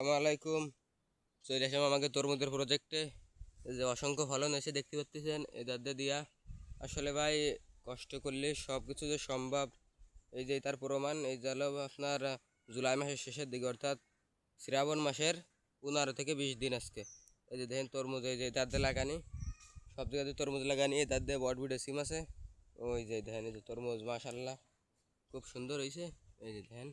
আসসালামু আলাইকুম। চলে আসলাম আমাকে তরমুজের প্রজেক্টে। এই যে অসংখ্য ফলন এসে দেখতে পাচ্ছেন এদের দিয়া। আসলে ভাই কষ্ট করলে সব কিছু যে সম্ভব, এই যে তার প্রমাণ। এই যে হলো আপনার জুলাই মাসের শেষের দিকে, অর্থাৎ শ্রাবণ মাসের 15 থেকে 20 দিন আজকে। এই যে দেখেন তরমুজ, এই যে তার দিয়ে লাগানি, সব জায়গাতে তরমুজ লাগানি। তার দিয়ে বটবুটে সিম আছে। ওই যে দেখেন এই যে তরমুজ মাশাল্লাহ খুব সুন্দর হয়েছে। এই যে দেখেন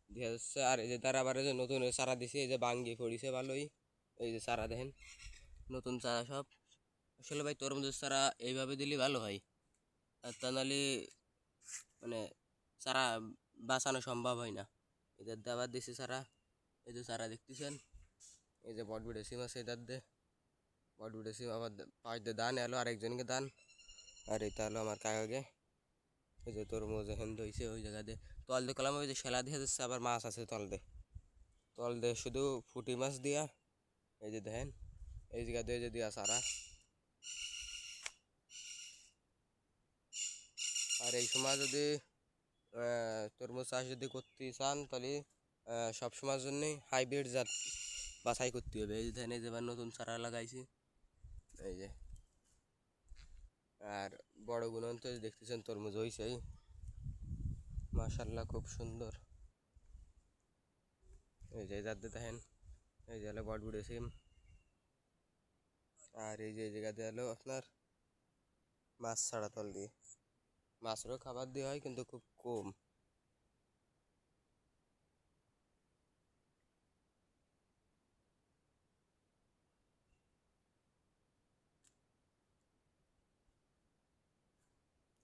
দেখা যাচ্ছে। আর এই যে তারা আবার এই যে নতুন চারা দিছে, এই যে বাঙ্গি পড়িছে ভালোই। এই যে চারা দেখেন, নতুন চারা সব। আসলে ভাই তরমুজের চারা এইভাবে দিলে ভালো হয়, আর তা নাহলে মানে চারা বাঁচানো সম্ভব হয় না। এদের দিয়ে আবার দিছে চারা। এই যে চারা দেখতেছেন, এই যে বটবুটে সিম আছে এদের দিয়ে। বটবুটে সিম আবার পাঁচ দিয়ে দান এলো, আরেকজনকে দান। আর এটা হলো আমার কাকাকে। এই যে তরমুজ হেন হয়েছে ওই জায়গাতে। তল দিয়ে কলাম, ওই যে শেলা দিয়ে যাচ্ছে, আবার মাছ আছে তল দিয়ে শুধু ফুটি মাছ দিয়া। এই যে দেখেন এই জায়গা দিয়ে যে দিয়া সারা। আর এই সময় যদি তরমুজ চাষ যদি করতে চান, তাহলে সব সময়ের জন্যই হাইব্রিড জাত বাছাই করতে হবে। এই যে দেখেন, এই যে এবার নতুন চারা লাগাইছি। এই যে আর বড় গুণন তো দেখতেছেন তরমুজ হয়েছেই মাশাল্লাহ খুব সুন্দর। এই যে যাতে দেখেন, এই যে হলো বটবুটে সিম। আর এই যে এই জায়গাতে হলো আপনার মাছ ছাড়া তল দিয়ে। মাছেরও খাবার দেওয়া হয় কিন্তু খুব কম।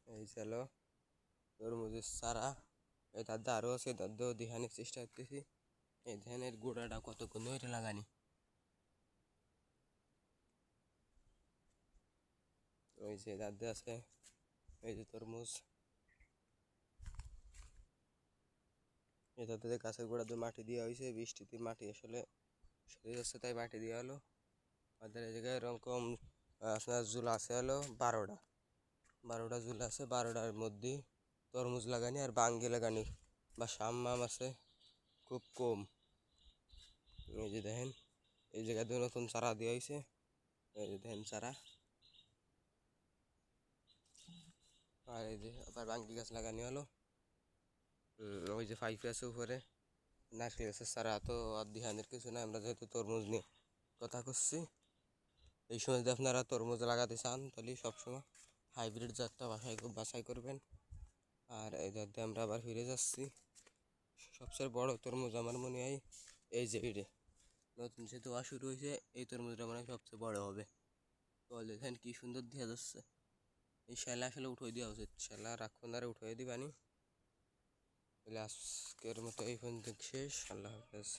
এই যে হলো তরমুজের চারা। এই দাদা আরও আছে, দাদাও দেখানোর চেষ্টা করতেছি। এই ধানের গোড়াটা কতক্ষণ ধরে লাগানি। ওই যে দাদা আছে, এই যে তরমুজ। এই দাদাদের গাছের গোড়া দিয়ে মাটি দেওয়া হয়েছে, বৃষ্টিতে মাটি আসলে সরে যাচ্ছে, তাই মাটি দেওয়া হলো। আমাদের এই জায়গায় এরকম আপনার জুল আছে হলো 12টা জুল আছে। 12টার মধ্যে তরমুজ লাগানি আর বাঙ্গি লাগানি বা শাম আছে খুব কম। এই যে দেখেন, এই জায়গাতে নতুন চারা দেওয়া হয়েছে। এই যে দেখেন চারা। আর এই যে আবার বাঙ্গি গাছ লাগানি হলো। ওই যে পাইপ আছে উপরে। নারকেল গাছের চারা তো আর ধ্যানের কিছু না, আমরা যেহেতু তরমুজ নিয়ে কথা করছি। এই সময় যদি আপনারা তরমুজ লাগাতে চান, তাহলে সবসময় হাইব্রিড জাতটা বাছাই করবেন। আর এই জাতে আমরা আবার ফিরে যাচ্ছি। সবচেয়ে বড় তরমুজ আমার মনে হয় এই যে নতুন যে দোয়া শুরু হয়েছে, এই তরমুজটা মনে হয় সবচেয়ে বড় হবে। তো দেখেন কি সুন্দর দেখা যাচ্ছে। এই শ্যালা আসলে উঠিয়ে দেওয়া উচিত, শ্যালা রাখুন আর উঠিয়ে দিবানি। তাহলে আজকের মতো এই পর্যন্ত শেষ। আল্লাহ হাফেজ।